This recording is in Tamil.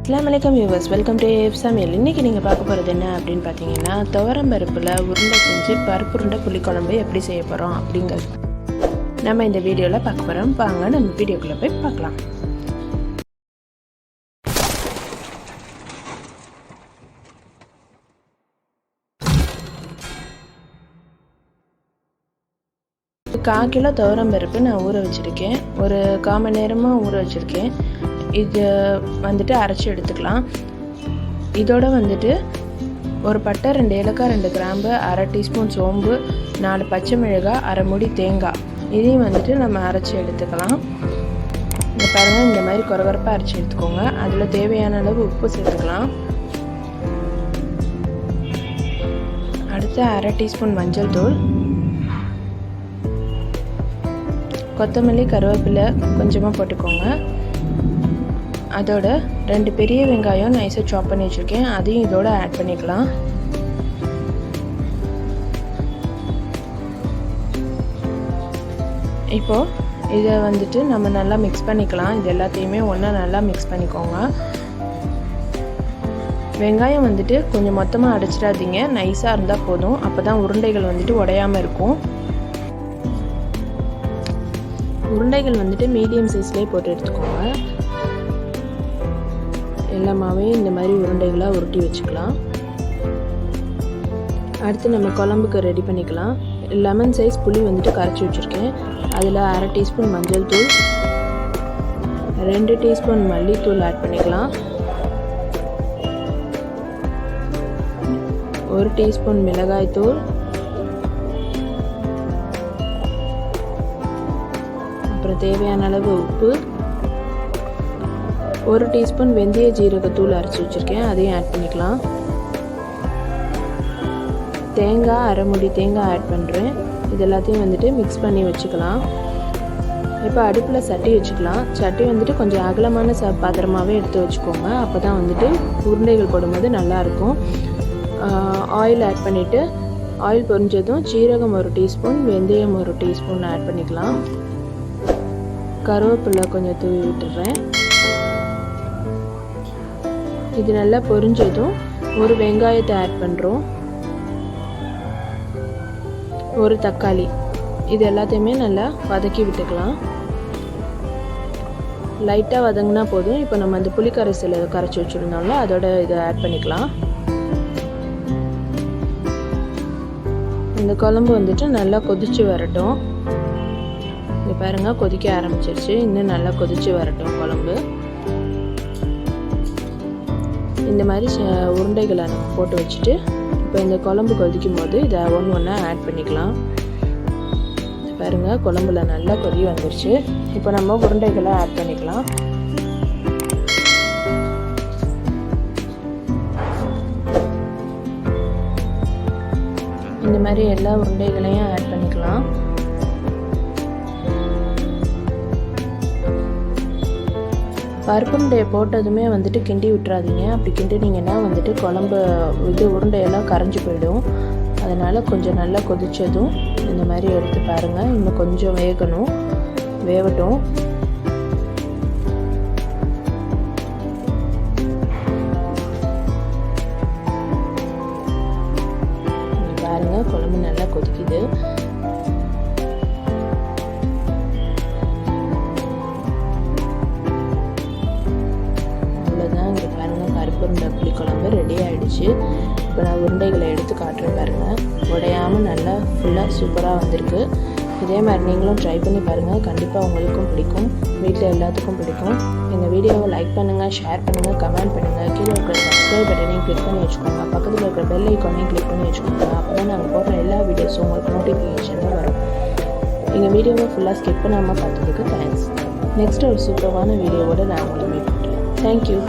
அஸ்ஸலாமு வியூவர்ஸ், வெல்கம் டு ஏஎஃப் சமையல். இன்றைக்கி நீங்கள் பார்க்க போகிறது என்ன அப்படின்னு பார்த்தீங்கன்னா, துவரம் பருப்பில் உருண்டை செஞ்சு பருப்பு உருண்டை புளிக்குழம்பு எப்படி செய்ய போகிறோம் அப்படிங்கிறது நம்ம இந்த வீடியோவில் பார்க்க போகிறோம். வாங்க நம்ம வீடியோக்குள்ளே போய் பார்க்கலாம். கால் கிலோ துவரம் பருப்பு நான் ஊற வச்சுருக்கேன். ஒரு 1/4 மணி நேரமாக ஊற வச்சுருக்கேன். இது வந்துட்டு அரைச்சி எடுத்துக்கலாம். இதோட வந்துட்டு ஒரு பட்டை, 2 ஏலக்காய், 2 கிராம்பு, 1/2 டீஸ்பூன் சோம்பு, 4 பச்சை மிளகாய், 1/2 மூடி தேங்காய், இதையும் வந்துட்டு நம்ம அரைச்சி எடுத்துக்கலாம். இந்த பாருங்கள், இந்த மாதிரி கொரகொரப்பாக அரைச்சி எடுத்துக்கோங்க. அதில் தேவையான அளவு உப்பு சேர்த்துக்கலாம். அடுத்து 1/2 டீஸ்பூன் மஞ்சள் தூள், கொத்தமல்லி, கருவேப்பிலை கொஞ்சமாக போட்டுக்கோங்க. அதோட 2 பெரிய வெங்காயம் நைஸாக சாப் பண்ணி வச்சுருக்கேன், அதையும் இதோட ஆட் பண்ணிக்கலாம். இப்போது இதை வந்துட்டு நம்ம நல்லா மிக்ஸ் பண்ணிக்கலாம். இது எல்லாத்தையுமே ஒன்றா நல்லா மிக்ஸ் பண்ணிக்கோங்க. வெங்காயம் வந்துட்டு கொஞ்சம் மொத்தமாக அடைச்சிடாதீங்க, நைஸாக இருந்தால் போதும். அப்போ தான் உருண்டைகள் வந்துட்டு உடையாமல் இருக்கும். உருண்டைகள் வந்துட்டு மீடியம் சைஸ்லேயே போட்டு எடுத்துக்கோங்க. எல்லாமே இந்த மாதிரி உருண்டைகளாக உருட்டி வச்சுக்கலாம். அடுத்து நம்ம குழம்புக்கு ரெடி பண்ணிக்கலாம். லெமன் சைஸ் புளி வந்துட்டு கரைச்சி வச்சுருக்கேன். அதில் 1/2 டீஸ்பூன் மஞ்சள் தூள், 2 டீஸ்பூன் மல்லித்தூள் ஆட் பண்ணிக்கலாம். 1 டீஸ்பூன் மிளகாய் தூள், அப்புறம் தேவையான அளவு உப்பு, 1 டீஸ்பூன் வெந்தய ஜீரகத்தூள் அரைச்சி வச்சுருக்கேன், அதையும் ஆட் பண்ணிக்கலாம். தேங்காய், 1/2 மூடி தேங்காய் ஆட் பண்ணுறேன். இது எல்லாத்தையும் வந்துட்டு மிக்ஸ் பண்ணி வச்சுக்கலாம். இப்போ அடுப்பில் சட்டி வச்சுக்கலாம். சட்டி வந்துட்டு கொஞ்சம் அகலமான பாத்திரமாகவே எடுத்து வச்சுக்கோங்க. அப்போ தான் வந்துட்டு உருண்டைகள் போடும்போது நல்லாயிருக்கும். ஆயில் ஆட் பண்ணிவிட்டு, ஆயில் பொரிஞ்சதும் சீரகம் 1 டீஸ்பூன், வெந்தயம் 1 டீஸ்பூன் ஆட் பண்ணிக்கலாம். கருவேப்பிலை கொஞ்சம் தூவி விட்டுறேன். இது நல்லா பொரிஞ்சதும் ஒரு வெங்காயத்தை ஆட் பண்ணுறோம், ஒரு தக்காளி, இது எல்லாத்தையுமே நல்லா வதக்கி விட்டுக்கலாம். லைட்டாக வதங்கினா போதும். இப்போ நம்ம அந்த புளிக்கரைசலை கரைச்சி வச்சுருந்தோம்ல, அதோட இதை ஆட் பண்ணிக்கலாம். இந்த குழம்பு வந்துட்டு நல்லா கொதித்து வரட்டும். இது பாருங்கள், கொதிக்க ஆரம்பிச்சிருச்சு. இன்னும் நல்லா கொதித்து வரட்டும் குழம்பு. இந்த மாதிரி உருண்டைகளை நம்ம போட்டு வச்சுட்டு, இப்போ இந்த குழம்பு கொதிக்கும் போது இதை ஒன்றா ஆட் பண்ணிக்கலாம். பாருங்கள், குழம்புல நல்லா கொதி வந்துருச்சு. இப்போ நம்ம உருண்டைகளை ஆட் பண்ணிக்கலாம். இந்த மாதிரி எல்லா உருண்டைகளையும் ஆட் பண்ணிக்கலாம். பருப்பு உருண்டையை போட்டதுமே வந்துட்டு கிண்டி விட்டுறாதீங்க. அப்படி கிண்டினீங்கன்னா வந்துட்டு குழம்பு உருண்டையெல்லாம் கரைஞ்சி போயிடும். அதனால் கொஞ்சம் நல்லா கொதித்ததும் இந்த மாதிரி எடுத்து பாருங்கள். இன்னும் கொஞ்சம் வேகட்டும். பாருங்கள், குழம்பு நல்லா கொதிக்குது. உருண்டை புளிக்குழம்பு ரெடி ஆகிடுச்சு. இப்போ நான் உருண்டைகளை எடுத்து காட்டுறேன் பாருங்கள். உடையாமல் நல்லா ஃபுல்லாக சூப்பராக வந்திருக்கு. இதே மாதிரி நீங்களும் ட்ரை பண்ணி பாருங்கள். கண்டிப்பாக உங்களுக்கும் பிடிக்கும், வீட்டில் எல்லாத்துக்கும் பிடிக்கும். எங்கள் வீடியோவை லைக் பண்ணுங்கள், ஷேர் பண்ணுங்கள், கமெண்ட் பண்ணுங்கள். கீழே இருக்கிற சப்ஸ்கிரைப் பட்டனையும் கிளிக் பண்ணி வச்சுக்கோங்க. பக்கத்தில் இருக்கிற பெல் ஐக்கானையும் கிளிக் பண்ணி வச்சுக்கோங்க. அப்போ தான் நாங்கள் போடுற எல்லா வீடியோஸும் உங்களுக்கு நோட்டிஃபிகேஷனில் வரும். எங்கள் வீடியோவை ஃபுல்லாக ஸ்கிப் பண்ணாமல் பார்த்ததுக்கு தேங்க்ஸ். நெக்ஸ்ட் ஒரு சூப்பரான வீடியோவோடு நான் உங்களை மீட் பண்ணுறேன். தேங்க்யூ.